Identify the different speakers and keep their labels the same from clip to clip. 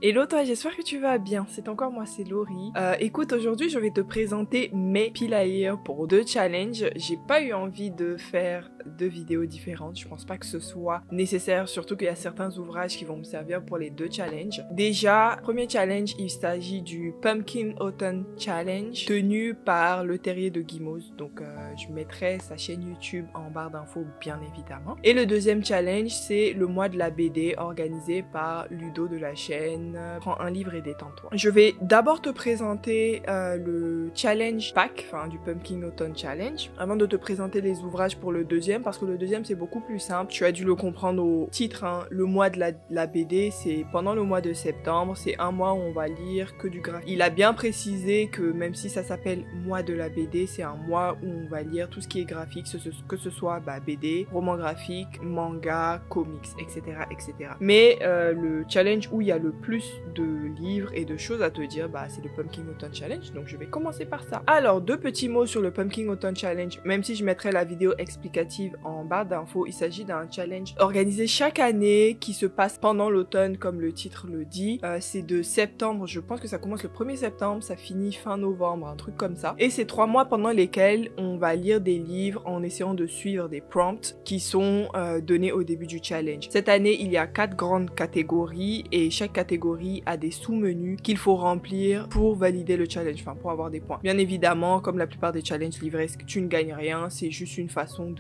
Speaker 1: Hello toi, j'espère que tu vas bien. C'est encore moi, c'est Laurie. Écoute, aujourd'hui je vais te présenter mes piles à lire pour 2 challenges. J'ai pas eu envie de faire 2 vidéos différentes. Je pense pas que ce soit nécessaire, surtout qu'il y a certains ouvrages qui vont me servir pour les 2 challenges. Déjà, premier challenge, il s'agit du Pumpkin Autumn Challenge tenu par le terrier de Guimauze. Donc je mettrai sa chaîne YouTube en barre d'infos bien évidemment. Et le deuxième challenge, c'est le mois de la BD organisé par Ludo de la chaîne Prends un livre et détends-toi. Je vais d'abord te présenter le challenge pack, enfin du Pumpkin Autumn Challenge, avant de te présenter les ouvrages pour le deuxième, parce que le deuxième c'est beaucoup plus simple. Tu as dû le comprendre au titre, hein. Le mois de la BD, c'est pendant le mois de septembre, c'est un mois où on va lire que du graphique. Il a bien précisé que même si ça s'appelle mois de la BD, c'est un mois où on va lire tout ce qui est graphique, que ce soit BD, roman graphique, manga, comics, etc. etc. Mais le challenge où il y a le plus de livres et de choses à te dire, c'est le Pumpkin Autumn Challenge, donc je vais commencer par ça. Alors, 2 petits mots sur le Pumpkin Autumn Challenge, même si je mettrai la vidéo explicative en barre d'infos. Il s'agit d'un challenge organisé chaque année qui se passe pendant l'automne, comme le titre le dit. C'est de septembre, je pense que ça commence le 1er septembre, ça finit fin novembre, un truc comme ça. Et c'est 3 mois pendant lesquels on va lire des livres en essayant de suivre des prompts qui sont donnés au début du challenge. Cette année, il y a 4 grandes catégories et chaque catégorie a des sous-menus qu'il faut remplir pour valider le challenge, enfin pour avoir des points. Bien évidemment, comme la plupart des challenges livresques, tu ne gagnes rien, c'est juste une façon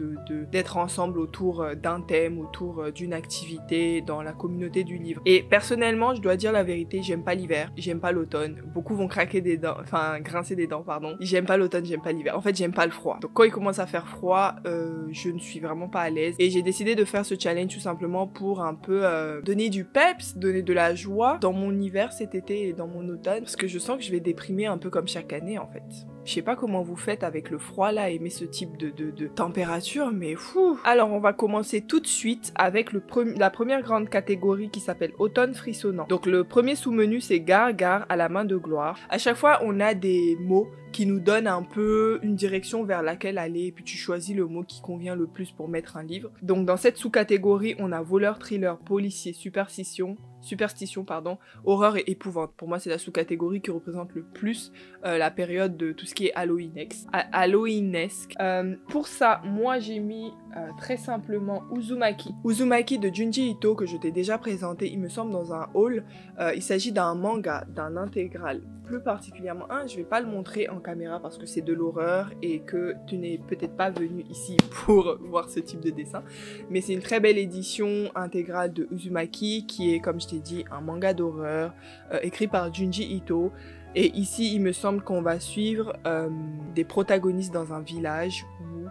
Speaker 1: d'être ensemble autour d'un thème, autour d'une activité dans la communauté du livre. Et personnellement, je dois dire la vérité, j'aime pas l'hiver, j'aime pas l'automne. Beaucoup vont craquer des dents, enfin grincer des dents, pardon. J'aime pas l'automne, j'aime pas l'hiver. En fait, j'aime pas le froid. Donc quand il commence à faire froid, je ne suis vraiment pas à l'aise. Et j'ai décidé de faire ce challenge tout simplement pour un peu donner du peps, donner de la joie dans mon hiver cet été et dans mon automne, parce que je sens que je vais déprimer un peu comme chaque année en fait. Je sais pas comment vous faites avec le froid là, aimer ce type de température, mais fou. Alors on va commencer tout de suite avec la première grande catégorie qui s'appelle Automne frissonnant. Donc le premier sous-menu c'est Gare, gare à la main de gloire. À chaque fois on a des mots qui nous donnent un peu une direction vers laquelle aller, et puis tu choisis le mot qui convient le plus pour mettre un livre. Donc dans cette sous-catégorie on a voleur, thriller, policier, superstition, horreur et épouvante. Pour moi c'est la sous-catégorie qui représente le plus la période de tout ce qui est Halloweenesque. Pour ça, moi j'ai mis très simplement Uzumaki. Uzumaki de Junji Ito que je t'ai déjà présenté, il me semble dans un haul. Il s'agit d'un manga, d'un intégral. Plus particulièrement je vais pas le montrer en caméra parce que c'est de l'horreur et que tu n'es peut-être pas venu ici pour voir ce type de dessin. Mais c'est une très belle édition intégrale de Uzumaki qui est, comme je t'ai dit, un manga d'horreur écrit par Junji Ito. Et ici, il me semble qu'on va suivre des protagonistes dans un village où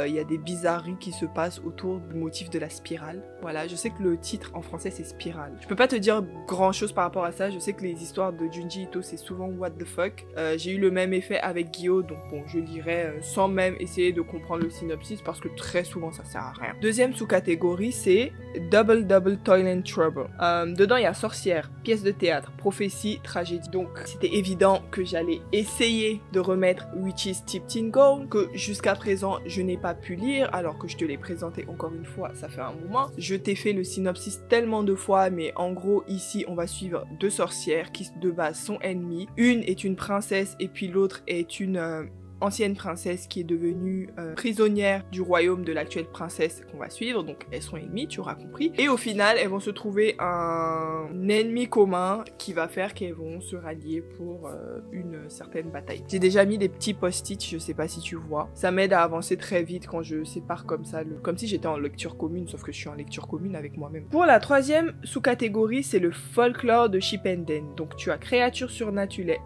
Speaker 1: il y a des bizarreries qui se passent autour du motif de la spirale. Voilà, je sais que le titre en français c'est Spirale. Je peux pas te dire grand chose par rapport à ça, je sais que les histoires de Junji Ito c'est souvent what the fuck. J'ai eu le même effet avec Guillaume, donc bon, je lirai sans même essayer de comprendre le synopsis parce que très souvent ça sert à rien. Deuxième sous-catégorie c'est Double Double Toilet Trouble. Dedans il y a sorcière, pièce de théâtre, prophétie, tragédie. Donc c'était évident que j'allais essayer de remettre Witches Steeped in Gold, que jusqu'à présent je n'ai pas pu lire alors que je te l'ai présenté encore une fois, ça fait un moment. Je t'ai fait le synopsis tellement de fois, mais en gros ici on va suivre 2 sorcières qui de base sont ennemies. Une est une princesse et puis l'autre est une ancienne princesse qui est devenue prisonnière du royaume de l'actuelle princesse qu'on va suivre, donc elles sont ennemies, tu auras compris. Et au final, elles vont se trouver un ennemi commun qui va faire qu'elles vont se rallier pour une certaine bataille. J'ai déjà mis des petits post-it, je sais pas si tu vois. Ça m'aide à avancer très vite quand je sépare comme ça, comme si j'étais en lecture commune, sauf que je suis en lecture commune avec moi-même. Pour la troisième sous-catégorie, c'est le folklore de Shippenden. Donc tu as créatures surnaturelles,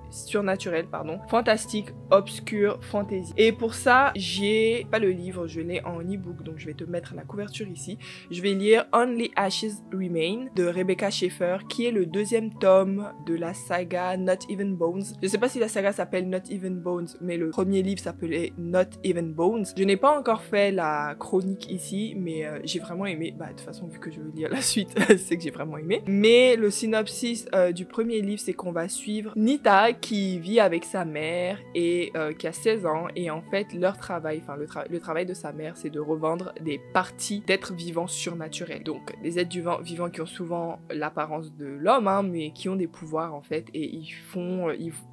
Speaker 1: fantastiques, obscures, fantasy. Et pour ça, j'ai pas le livre, je l'ai en e-book, donc je vais te mettre la couverture ici. Je vais lire Only Ashes Remain de Rebecca Schaeffer, qui est le 2e tome de la saga Not Even Bones. Je sais pas si la saga s'appelle Not Even Bones, mais le premier livre s'appelait Not Even Bones. Je n'ai pas encore fait la chronique ici, mais j'ai vraiment aimé. De toute façon, vu que je veux lire la suite, c'est que j'ai vraiment aimé. Mais le synopsis du premier livre, c'est qu'on va suivre Nita qui vit avec sa mère et qui a 16 16 ans et en fait leur travail, enfin le travail de sa mère, c'est de revendre des parties d'êtres vivants surnaturels. Donc des êtres vivants qui ont souvent l'apparence de l'homme, hein, mais qui ont des pouvoirs en fait, et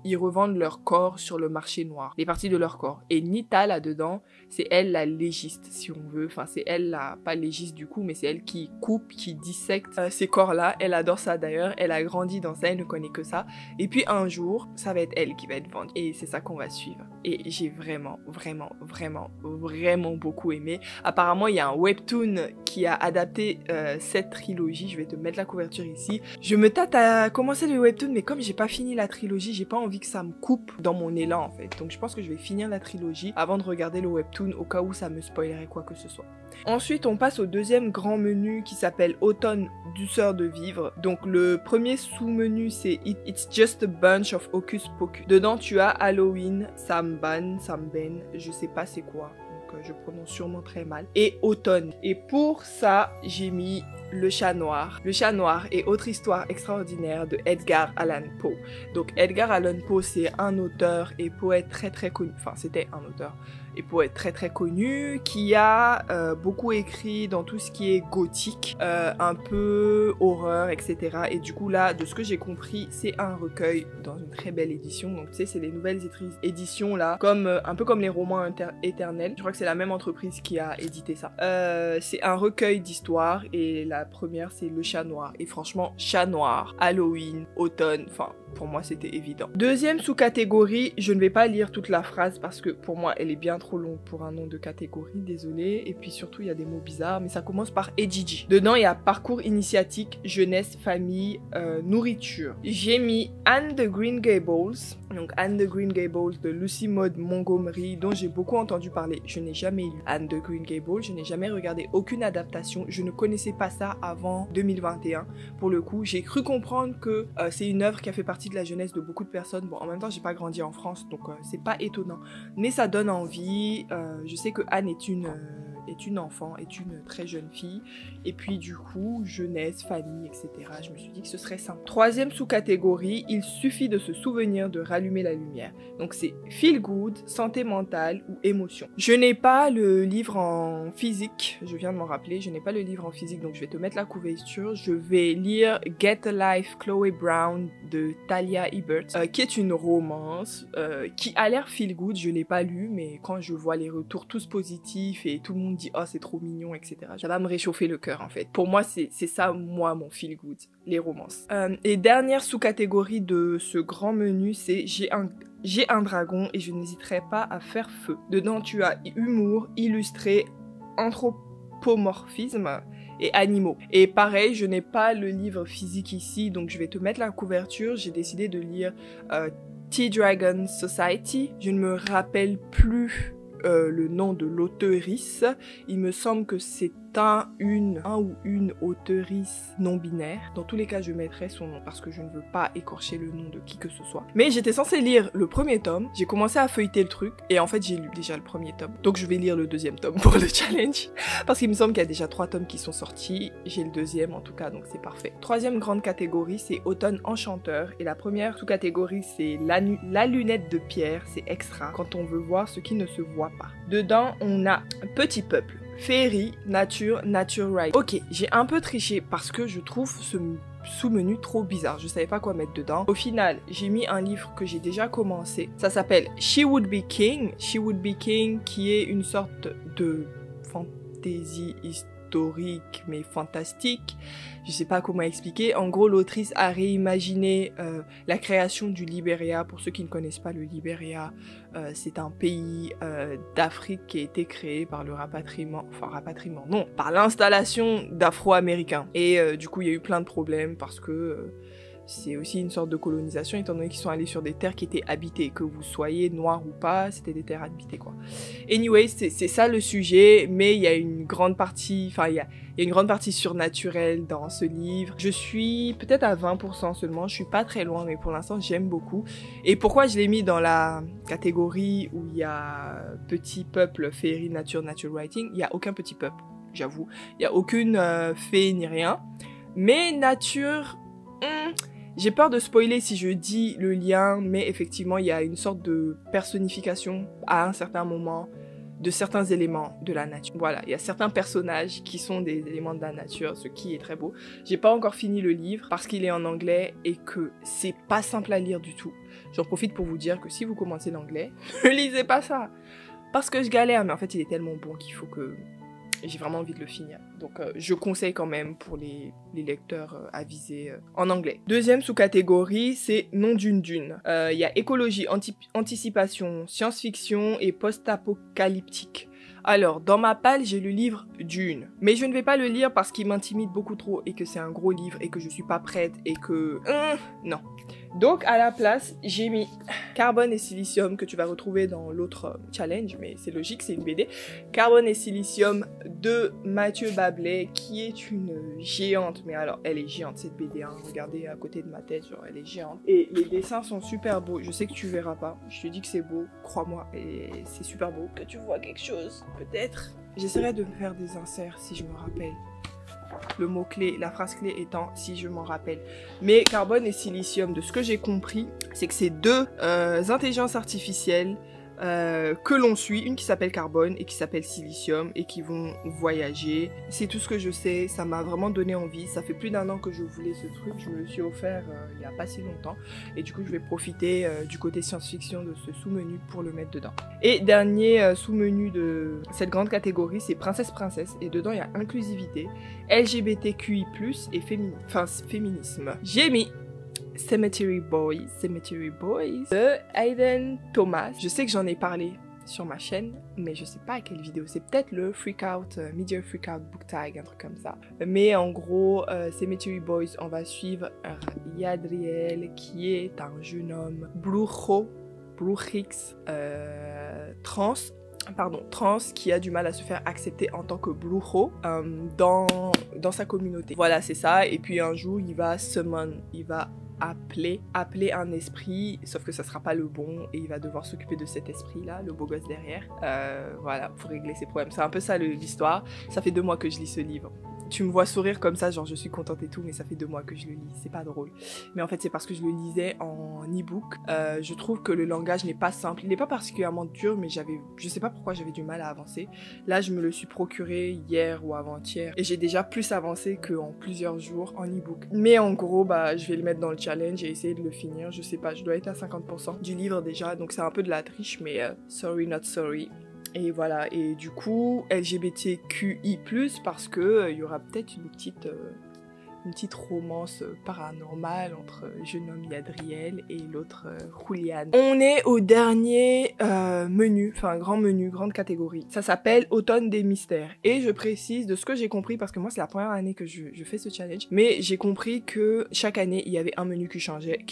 Speaker 1: ils revendent leur corps sur le marché noir, les parties de leur corps. Et Nita là-dedans, c'est elle la légiste si on veut, enfin c'est elle la, pas légiste du coup, mais c'est elle qui coupe, qui dissecte ces corps-là. Elle adore ça d'ailleurs, elle a grandi dans ça, elle ne connaît que ça. Et puis un jour, ça va être elle qui va être vendue. Et c'est ça qu'on va suivre. Et j'ai vraiment beaucoup aimé. Apparemment, il y a un webtoon qui a adapté cette trilogie. Je vais te mettre la couverture ici. Je me tâte à commencer le webtoon, mais comme j'ai pas fini la trilogie, j'ai pas envie que ça me coupe dans mon élan en fait. Donc je pense que je vais finir la trilogie avant de regarder le webtoon au cas où ça me spoilerait quoi que ce soit. Ensuite, on passe au deuxième grand menu qui s'appelle Automne, douceur de vivre. Donc le premier sous-menu, c'est It's just a bunch of hocus pocus. Dedans, tu as Halloween, Samben, je sais pas c'est quoi. Donc je prononce sûrement très mal. Et Automne. Et pour ça, j'ai mis Le Chat Noir. Le Chat Noir et autre histoire extraordinaire de Edgar Allan Poe. Donc Edgar Allan Poe, c'est un auteur et poète très connu. Enfin, c'était un auteur et poète très connu qui a beaucoup écrit dans tout ce qui est gothique, un peu horreur, etc. Et du coup là, de ce que j'ai compris, c'est un recueil dans une très belle édition. Donc tu sais, c'est les nouvelles éditions là, comme un peu comme les romans éternels. Je crois que c'est la même entreprise qui a édité ça. C'est un recueil d'histoires et la première c'est Le Chat Noir. Et franchement, Chat Noir, Halloween, automne, enfin pour moi c'était évident. Deuxième sous-catégorie, je ne vais pas lire toute la phrase parce que pour moi elle est bien trop longue pour un nom de catégorie, désolé. Et puis surtout il y a des mots bizarres, mais ça commence par Ejiji. Dedans il y a parcours initiatique, jeunesse, famille, nourriture. J'ai mis Anne de Green Gables, donc Anne de Green Gables de Lucy Maud Montgomery, dont j'ai beaucoup entendu parler. Je n'ai jamais lu Anne de Green Gables, je n'ai jamais regardé aucune adaptation, je ne connaissais pas ça avant 2021. Pour le coup, j'ai cru comprendre que c'est une œuvre qui a fait partie de la jeunesse de beaucoup de personnes. Bon, en même temps, j'ai pas grandi en France, donc c'est pas étonnant. Mais ça donne envie. Je sais que Anne est une enfant, est une très jeune fille. Et puis du coup, jeunesse, famille, etc. Je me suis dit que ce serait simple. Troisième sous-catégorie, il suffit de se souvenir de rallumer la lumière. Donc c'est feel good, santé mentale ou émotion. Je n'ai pas le livre en physique, je viens de m'en rappeler, je n'ai pas le livre en physique, donc je vais te mettre la couverture. Je vais lire Get a Life, Chloe Brown de Talia Hibbert, qui est une romance qui a l'air feel good. Je l'ai pas lu, mais quand je vois les retours tous positifs et tout le monde dit oh c'est trop mignon, etc. ça va me réchauffer le cœur en fait. Pour moi c'est ça, moi mon feel good, les romances. Et dernière sous-catégorie de ce grand menu, c'est j'ai un dragon et je n'hésiterai pas à faire feu. Dedans tu as humour, illustré, anthropomorphisme et animaux. Et pareil, je n'ai pas le livre physique ici, donc je vais te mettre la couverture. J'ai décidé de lire T-Dragon Society. Je ne me rappelle plus le nom de l'auteurice. Il me semble que c'est un ou une auteurice non binaire. Dans tous les cas, je mettrai son nom parce que je ne veux pas écorcher le nom de qui que ce soit. Mais j'étais censée lire le premier tome. J'ai commencé à feuilleter le truc et en fait, j'ai lu déjà le premier tome. Donc je vais lire le deuxième tome pour le challenge parce qu'il me semble qu'il y a déjà 3 tomes qui sont sortis. J'ai le deuxième en tout cas, donc c'est parfait. Troisième grande catégorie, c'est automne enchanteur. Et la première sous-catégorie, c'est la lunette de pierre. C'est extra quand on veut voir ce qui ne se voit pas. Dedans, on a Petit Peuple, Féerie, Nature Ride. Ok, j'ai un peu triché parce que je trouve ce sous-menu trop bizarre. Je savais pas quoi mettre dedans. Au final, j'ai mis un livre que j'ai déjà commencé. Ça s'appelle She Would Be King. She Would Be King, qui est une sorte de fantasy historique mais fantastique. Je sais pas comment expliquer. En gros, l'autrice a réimaginé la création du Libéria. Pour ceux qui ne connaissent pas le Libéria, c'est un pays d'Afrique qui a été créé par le par l'installation d'Afro-Américains. Et du coup, il y a eu plein de problèmes parce que c'est aussi une sorte de colonisation, étant donné qu'ils sont allés sur des terres qui étaient habitées. Que vous soyez noir ou pas, c'était des terres habitées, quoi. Anyway, c'est ça le sujet, mais il y a une grande partie, il y a une grande partie surnaturelle dans ce livre. Je suis peut-être à 20% seulement, je suis pas très loin, mais pour l'instant, j'aime beaucoup. Et pourquoi je l'ai mis dans la catégorie où il y a Petit Peuple, Féerie, Nature Writing, il y a aucun petit peuple, j'avoue. Il y a aucune fée ni rien. Mais nature... J'ai peur de spoiler si je dis le lien, mais effectivement, il y a une sorte de personnification à un certain moment de certains éléments de la nature. Voilà, il y a certains personnages qui sont des éléments de la nature, ce qui est très beau. J'ai pas encore fini le livre parce qu'il est en anglais et que c'est pas simple à lire du tout. J'en profite pour vous dire que si vous commencez l'anglais, ne lisez pas ça parce que je galère, mais en fait il est tellement bon qu'il faut que j'ai vraiment envie de le finir. Donc je conseille quand même pour les lecteurs avisés en anglais. Deuxième sous-catégorie, c'est nom d'une dune. Il y a écologie, anticipation, science-fiction et post-apocalyptique. Alors, dans ma palle, j'ai le livre Dune. Mais je ne vais pas le lire parce qu'il m'intimide beaucoup trop et que c'est un gros livre et que je suis pas prête et que... non. Donc, à la place, j'ai mis Carbone et Silicium que tu vas retrouver dans l'autre challenge, mais c'est logique, c'est une BD. Carbone et Silicium de Mathieu Bablé, qui est une géante. Mais alors, elle est géante cette BD, hein. Regardez à côté de ma tête, genre, elle est géante. Et les dessins sont super beaux. Je sais que tu verras pas. Je te dis que c'est beau, crois-moi. Et c'est super beau. Que tu vois quelque chose, peut-être. J'essaierai de faire des inserts si je me rappelle. Le mot-clé, la phrase clé étant si je m'en rappelle. Mais Carbone et Silicium, de ce que j'ai compris, c'est que c'est deux intelligences artificielles que l'on suit, une qui s'appelle Carbone et qui s'appelle Silicium et qui vont voyager. C'est tout ce que je sais, ça m'a vraiment donné envie. Ça fait plus d'1 an que je voulais ce truc, je me le suis offert il y a pas si longtemps et du coup je vais profiter du côté science-fiction de ce sous-menu pour le mettre dedans. Et dernier sous-menu de cette grande catégorie, c'est Princesse et dedans il y a inclusivité, LGBTQI+, et féminisme. J'ai mis Cemetery Boys de Hayden Thomas. Je sais que j'en ai parlé sur ma chaîne, mais je sais pas à quelle vidéo. C'est peut-être le Media Freakout Book Tag, un truc comme ça. Mais en gros, Cemetery Boys, on va suivre Yadriel, qui est un jeune homme Bruchix, trans, qui a du mal à se faire accepter en tant que Brujo dans sa communauté. Voilà, c'est ça. Et puis un jour, il va appeler un esprit, sauf que ça sera pas le bon et il va devoir s'occuper de cet esprit là, le beau gosse derrière, voilà, pour régler ses problèmes. C'est un peu ça l'histoire. Ça fait 2 mois que je lis ce livre. Tu me vois sourire comme ça, genre je suis contente et tout, mais ça fait 2 mois que je le lis, c'est pas drôle. Mais en fait c'est parce que je le lisais en e-book. Je trouve que le langage n'est pas simple, il n'est pas particulièrement dur, mais je sais pas pourquoi j'avais du mal à avancer. Là je me le suis procuré hier ou avant-hier et j'ai déjà plus avancé qu'en plusieurs jours en e-book. Mais en gros je vais le mettre dans le challenge et essayer de le finir, je sais pas, je dois être à 50% du livre déjà, donc c'est un peu de la triche, mais sorry not sorry. Et voilà, et du coup, LGBTQI+, parce que il y aura peut-être une petite romance paranormale entre jeune homme Yadriel et l'autre Julian. On est au dernier menu, enfin grand menu, grande catégorie. Ça s'appelle Automne des mystères. Et je précise de ce que j'ai compris, parce que moi c'est la première année que je fais ce challenge, mais j'ai compris que chaque année il y avait un menu qui changeait,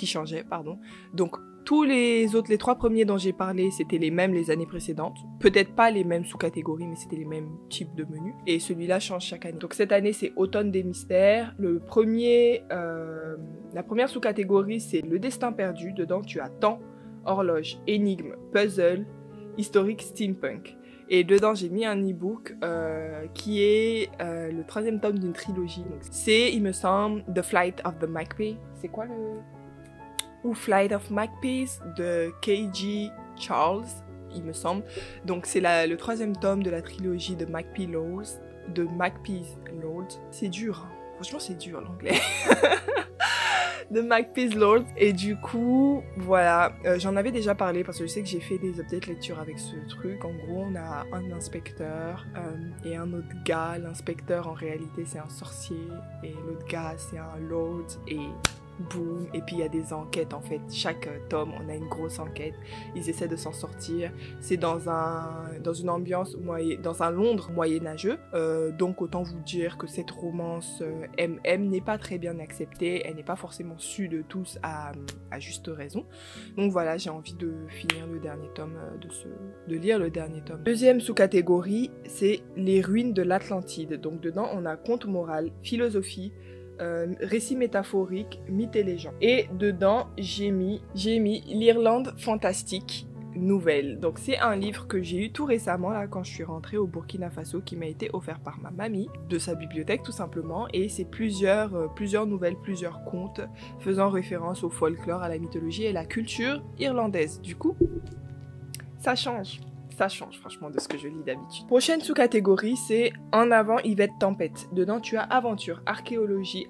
Speaker 1: donc les 3 premiers dont j'ai parlé, c'était les mêmes les années précédentes. Peut-être pas les mêmes sous-catégories, mais c'était les mêmes types de menus. Et celui-là change chaque année. Donc cette année, c'est Automne des mystères. La première sous-catégorie, c'est le destin perdu. Dedans, tu as temps, horloge, énigme, puzzle, historique, steampunk. Et dedans, j'ai mis un e-book qui est le 3e tome d'une trilogie. C'est, il me semble, The Flight of the Magpie. C'est quoi le... ou Flight of Magpies de K.G. Charles, il me semble. Donc c'est le 3e tome de la trilogie de Magpie Lords. C'est dur, hein. Franchement c'est dur l'anglais. De Magpie's Lords. Et du coup, voilà, j'en avais déjà parlé parce que je sais que j'ai fait des updates lecture avec ce truc. En gros, on a un inspecteur et un autre gars. L'inspecteur en réalité c'est un sorcier et l'autre gars c'est un lord et... boum, et puis il y a des enquêtes en fait, chaque tome on a une grosse enquête, ils essaient de s'en sortir, c'est dans une ambiance, dans un Londres moyenâgeux, donc autant vous dire que cette romance MM n'est pas très bien acceptée, elle n'est pas forcément sue de tous à juste raison, donc voilà, j'ai envie de finir le dernier tome, de lire le dernier tome. Deuxième sous-catégorie, c'est les ruines de l'Atlantide, donc dedans on a conte moral, philosophie, récit métaphorique, mythes et légendes. Et dedans, j'ai mis l'Irlande fantastique nouvelles. Donc c'est un livre que j'ai eu tout récemment là quand je suis rentrée au Burkina Faso, qui m'a été offert par ma mamie de sa bibliothèque tout simplement, et c'est plusieurs nouvelles, plusieurs contes faisant référence au folklore, à la mythologie et la culture irlandaise. Du coup, ça change. Ça change franchement de ce que je lis d'habitude. Prochaine sous-catégorie, c'est En avant Yvette Tempête. Dedans, tu as aventure, archéologie,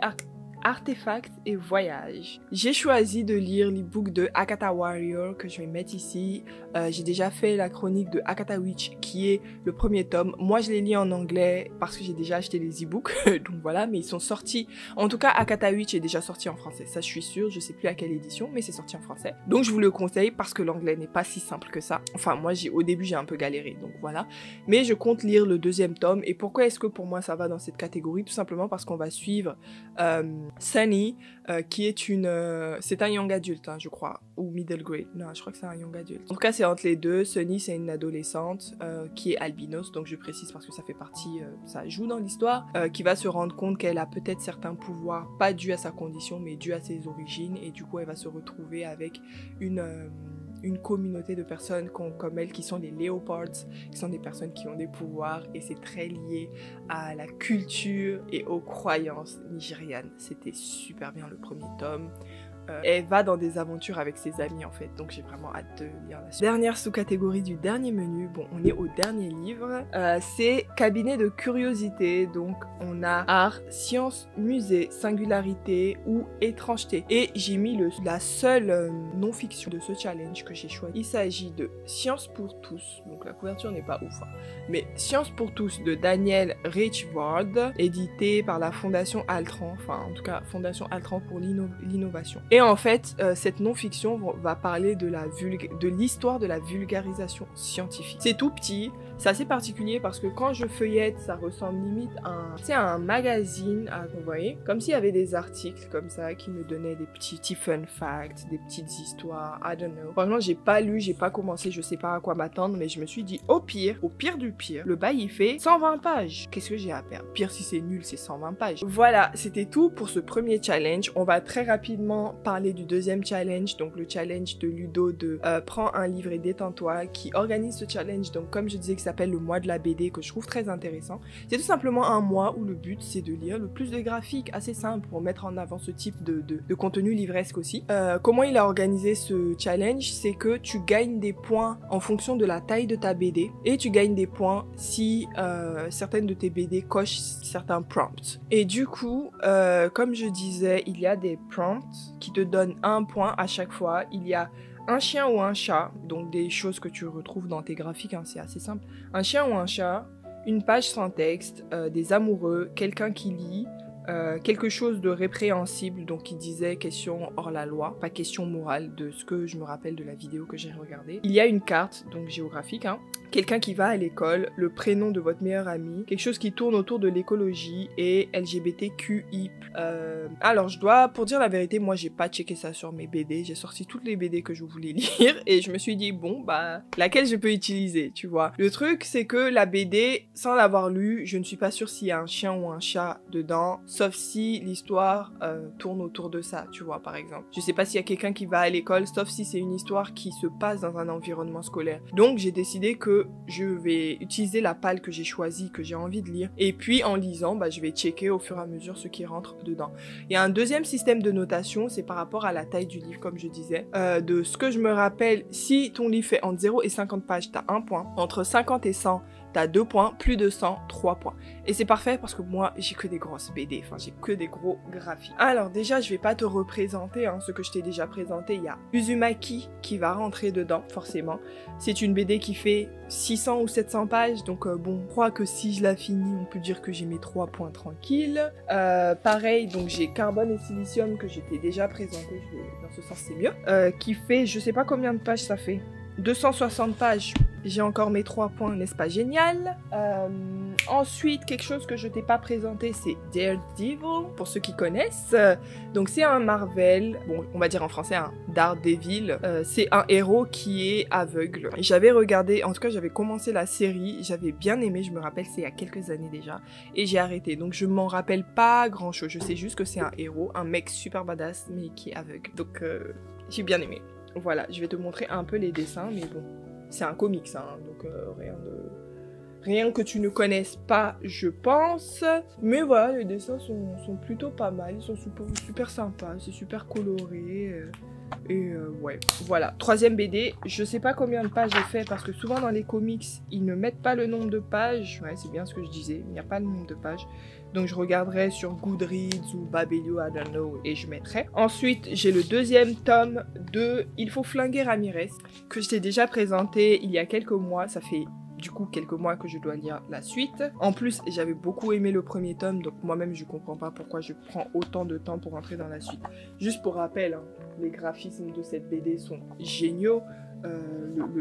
Speaker 1: artefacts et voyages. J'ai choisi de lire l'ebook de Akata Warrior que je vais mettre ici. J'ai déjà fait la chronique de Akata Witch qui est le premier tome. Moi je les lis en anglais parce que j'ai déjà acheté les ebooks, donc voilà, mais ils sont sortis. En tout cas, Akata Witch est déjà sorti en français, ça je suis sûre, je sais plus à quelle édition, mais c'est sorti en français. Donc je vous le conseille parce que l'anglais n'est pas si simple que ça. Enfin moi au début j'ai un peu galéré, donc voilà. Mais je compte lire le deuxième tome. Et pourquoi est-ce que pour moi ça va dans cette catégorie? Tout simplement parce qu'on va suivre Sunny, qui est c'est un young adulte, hein, je crois, ou middle grade. Non, je crois que c'est un young adulte. En tout cas, c'est entre les deux. Sunny, c'est une adolescente qui est albinos, donc je précise parce que ça fait partie, ça joue dans l'histoire, qui va se rendre compte qu'elle a peut-être certains pouvoirs, pas dû à sa condition, mais dû à ses origines, et du coup, elle va se retrouver avec une communauté de personnes comme elle qui sont les Leopards, qui sont des personnes qui ont des pouvoirs, et c'est très lié à la culture et aux croyances nigérianes. C'était super bien le premier tome. Elle va dans des aventures avec ses amis en fait, donc j'ai vraiment hâte de lire la suite. Dernière sous-catégorie du dernier menu, bon on est au dernier livre, c'est cabinet de curiosité, donc on a art, science, musée, singularité ou étrangeté. Et j'ai mis la seule non-fiction de ce challenge que j'ai choisi. Il s'agit de Science pour tous, donc la couverture n'est pas ouf, hein, mais Science pour tous de Daniel Richward, édité par la Fondation Altran, enfin en tout cas Fondation Altran pour l'innovation. Et en fait, cette non-fiction va parler de l'histoire de la vulgarisation scientifique. C'est tout petit, c'est assez particulier parce que quand je feuillette, ça ressemble limite à un magazine, vous voyez, comme s'il y avait des articles comme ça qui me donnaient des petits fun facts, des petites histoires, I don't know. Franchement, j'ai pas lu, j'ai pas commencé, je sais pas à quoi m'attendre, mais je me suis dit au pire du pire, le bail il fait 120 pages. Qu'est-ce que j'ai à perdre? Pire si c'est nul, c'est 120 pages. Voilà, c'était tout pour ce premier challenge. On va très rapidement parler du deuxième challenge, donc le challenge de Ludo de Prends un livre et détends-toi, qui organise ce challenge, donc comme je disais, qui s'appelle le mois de la BD, que je trouve très intéressant. C'est tout simplement un mois où le but c'est de lire le plus de graphiques, assez simple pour mettre en avant ce type de contenu livresque aussi. Comment il a organisé ce challenge? C'est que tu gagnes des points en fonction de la taille de ta BD, et tu gagnes des points si certaines de tes BD cochent certains prompts. Et du coup, comme je disais, il y a des prompts qui te donnent un point à chaque fois. Il y a un chien ou un chat, donc des choses que tu retrouves dans tes graphiques, hein, c'est assez simple. Un chien ou un chat, une page sans texte, des amoureux, quelqu'un qui lit, quelque chose de répréhensible, donc qui disait question hors la loi, pas question morale, de ce que je me rappelle de la vidéo que j'ai regardée. Il y a une carte, donc géographique, hein, quelqu'un qui va à l'école, le prénom de votre meilleur ami, quelque chose qui tourne autour de l'écologie et LGBTQI. Alors pour dire la vérité, moi j'ai pas checké ça sur mes BD, j'ai sorti toutes les BD que je voulais lire et je me suis dit bon bah laquelle je peux utiliser, tu vois. Le truc c'est que la BD, sans l'avoir lu, je ne suis pas sûre s'il y a un chien ou un chat dedans, sauf si l'histoire tourne autour de ça, tu vois, par exemple. Je sais pas s'il y a quelqu'un qui va à l'école, sauf si c'est une histoire qui se passe dans un environnement scolaire. Donc j'ai décidé que je vais utiliser la palle que j'ai choisie, que j'ai envie de lire, et puis en lisant, bah, je vais checker au fur et à mesure ce qui rentre dedans. Il y a un deuxième système de notation, c'est par rapport à la taille du livre, comme je disais. De ce que je me rappelle, si ton livre fait entre 0 et 50 pages, t'as 1 point. Entre 50 et 100, t'as 2 points, plus de 100, 3 points. Et c'est parfait parce que moi, j'ai que des grosses BD, enfin j'ai que des gros graphiques. Alors déjà, je vais pas te représenter ce que je t'ai déjà présenté. Il y a Uzumaki qui va rentrer dedans, forcément. C'est une BD qui fait 600 ou 700 pages, donc bon, je crois que si je la finis, on peut dire que j'ai mes 3 points tranquilles. Pareil, donc j'ai Carbone et Silicium que j'étais déjà présenté, dans ce sens c'est mieux, qui fait, je sais pas combien de pages ça fait, 260 pages. J'ai encore mes 3 points, n'est-ce pas génial? Ensuite, quelque chose que je t'ai pas présenté, c'est Daredevil, pour ceux qui connaissent. Donc c'est un Marvel, bon, on va dire en français un Daredevil. C'est un héros qui est aveugle. J'avais regardé, en tout cas j'avais commencé la série, j'avais bien aimé, je me rappelle, c'est il y a quelques années déjà, et j'ai arrêté. Donc je m'en rappelle pas grand chose, je sais juste que c'est un héros, un mec super badass, mais qui est aveugle. Donc j'ai bien aimé. Voilà, je vais te montrer un peu les dessins, mais bon, c'est un comics, hein, donc rien que tu ne connaisses pas, je pense. Mais voilà, les dessins sont plutôt pas mal, ils sont super sympas, c'est super coloré. Ouais, voilà. Troisième BD, je sais pas combien de pages j'ai fait parce que souvent dans les comics, ils ne mettent pas le nombre de pages. Ouais, c'est bien ce que je disais, il n'y a pas le nombre de pages. Donc je regarderai sur Goodreads ou Babelio, I don't know, et je mettrai. Ensuite, j'ai le deuxième tome de Il faut flinguer Ramirez, que je t'ai déjà présenté il y a quelques mois. Ça fait du coup quelques mois que je dois lire la suite. En plus, j'avais beaucoup aimé le premier tome, donc moi-même je comprends pas pourquoi je prends autant de temps pour entrer dans la suite. Juste pour rappel, hein, les graphismes de cette BD sont géniaux,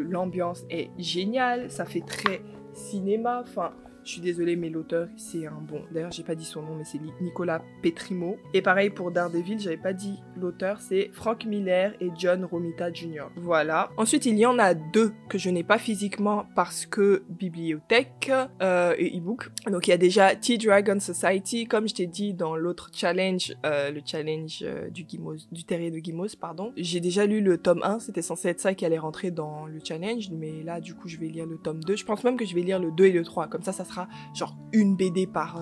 Speaker 1: l'ambiance est géniale, ça fait très cinéma, enfin... Je suis désolée, mais l'auteur, c'est un bon... D'ailleurs, j'ai pas dit son nom, mais c'est Nicolas Petrimo. Et pareil pour Daredevil, j'avais pas dit l'auteur, c'est Frank Miller et John Romita Jr. Voilà. Ensuite, il y en a deux que je n'ai pas physiquement parce que bibliothèque et e-book. Donc, il y a déjà T-Dragon Society, comme je t'ai dit dans l'autre challenge, le challenge du terrier de Gimos, pardon. J'ai déjà lu le tome 1, c'était censé être ça qui allait rentrer dans le challenge, mais là, du coup, je vais lire le tome 2. Je pense même que je vais lire le 2 et le 3, comme ça sera genre une BD par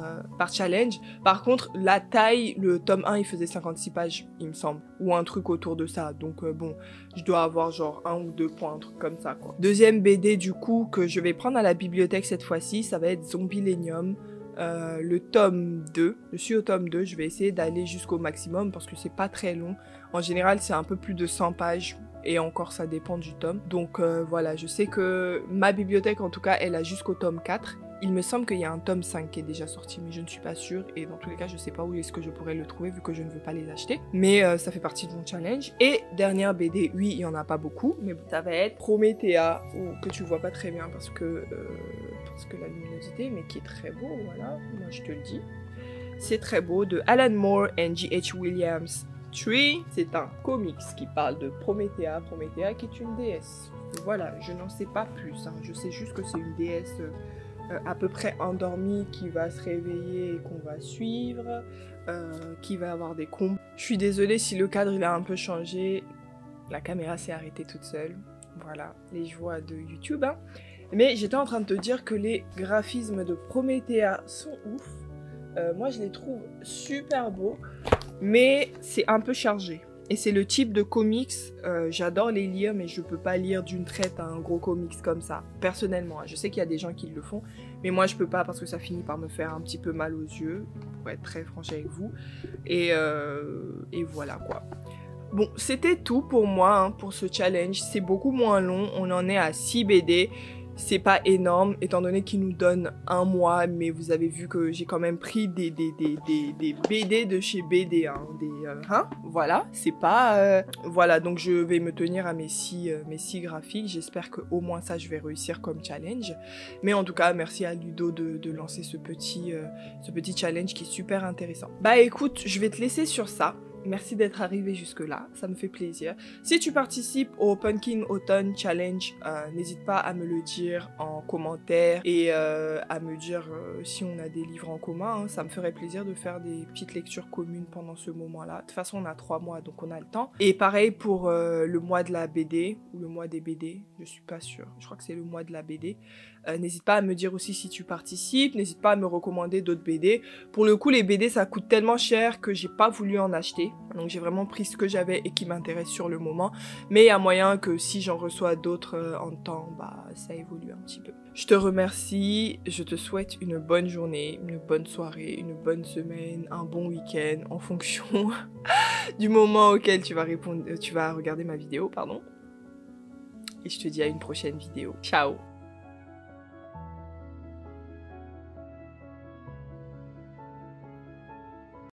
Speaker 1: challenge. Par contre, la taille, le tome 1, il faisait 56 pages, il me semble. Ou un truc autour de ça. Donc bon, je dois avoir genre 1 ou 2 points, un truc comme ça, quoi. Deuxième BD, du coup, que je vais prendre à la bibliothèque cette fois-ci, ça va être Zombielenium. Le tome 2. Je suis au tome 2, je vais essayer d'aller jusqu'au maximum parce que c'est pas très long. En général, c'est un peu plus de 100 pages. Et encore, ça dépend du tome. Donc voilà, je sais que ma bibliothèque, en tout cas, elle a jusqu'au tome 4. Il me semble qu'il y a un tome 5 qui est déjà sorti, mais je ne suis pas sûre. Et dans tous les cas, je sais pas où est-ce que je pourrais le trouver, vu que je ne veux pas les acheter. Mais ça fait partie de mon challenge. Et dernière BD, oui, il y en a pas beaucoup, mais ça va être Promethea, que tu vois pas très bien parce que la luminosité, mais qui est très beau, voilà, moi je te le dis. C'est très beau, de Alan Moore et G.H. Williams. C'est un comics qui parle de Promethea, qui est une déesse. Voilà, je n'en sais pas plus, hein. Je sais juste que c'est une déesse à peu près endormie qui va se réveiller et qu'on va suivre, qui va avoir des combats. Je suis désolée si le cadre il a un peu changé, la caméra s'est arrêtée toute seule. Voilà, les joies de YouTube, hein. Mais j'étais en train de te dire que les graphismes de Promethea sont ouf. Moi je les trouve super beaux, mais c'est un peu chargé. Et c'est le type de comics, j'adore les lire, mais je peux pas lire d'une traite un gros comics comme ça, personnellement. Je sais qu'il y a des gens qui le font, mais moi je peux pas parce que ça finit par me faire un petit peu mal aux yeux, pour être très franche avec vous. Et voilà quoi. Bon, c'était tout pour moi, hein, pour ce challenge. C'est beaucoup moins long, on en est à 6 BD. C'est pas énorme, étant donné qu'il nous donne un mois, mais vous avez vu que j'ai quand même pris des BD de chez BD, hein, voilà, c'est pas... Voilà, donc je vais me tenir à mes six graphiques, j'espère qu'au moins ça, je vais réussir comme challenge. Mais en tout cas, merci à Ludo de lancer ce petit challenge qui est super intéressant. Bah écoute, je vais te laisser sur ça. Merci d'être arrivé jusque-là, ça me fait plaisir. Si tu participes au Pumpkin Autumn Challenge, n'hésite pas à me le dire en commentaire et à me dire si on a des livres en commun. Hein. Ça me ferait plaisir de faire des petites lectures communes pendant ce moment-là. De toute façon, on a 3 mois, donc on a le temps. Et pareil pour le mois de la BD, ou le mois des BD, je suis pas sûre. Je crois que c'est le mois de la BD. N'hésite pas à me dire aussi si tu participes, n'hésite pas à me recommander d'autres BD. Pour le coup, les BD, ça coûte tellement cher que j'ai pas voulu en acheter. Donc j'ai vraiment pris ce que j'avais et qui m'intéresse sur le moment. Mais il y a moyen que si j'en reçois d'autres en temps, bah ça évolue un petit peu. Je te remercie, je te souhaite une bonne journée, une bonne soirée, une bonne semaine, un bon week-end en fonction du moment auquel tu vas regarder ma vidéo, pardon. Et je te dis à une prochaine vidéo. Ciao!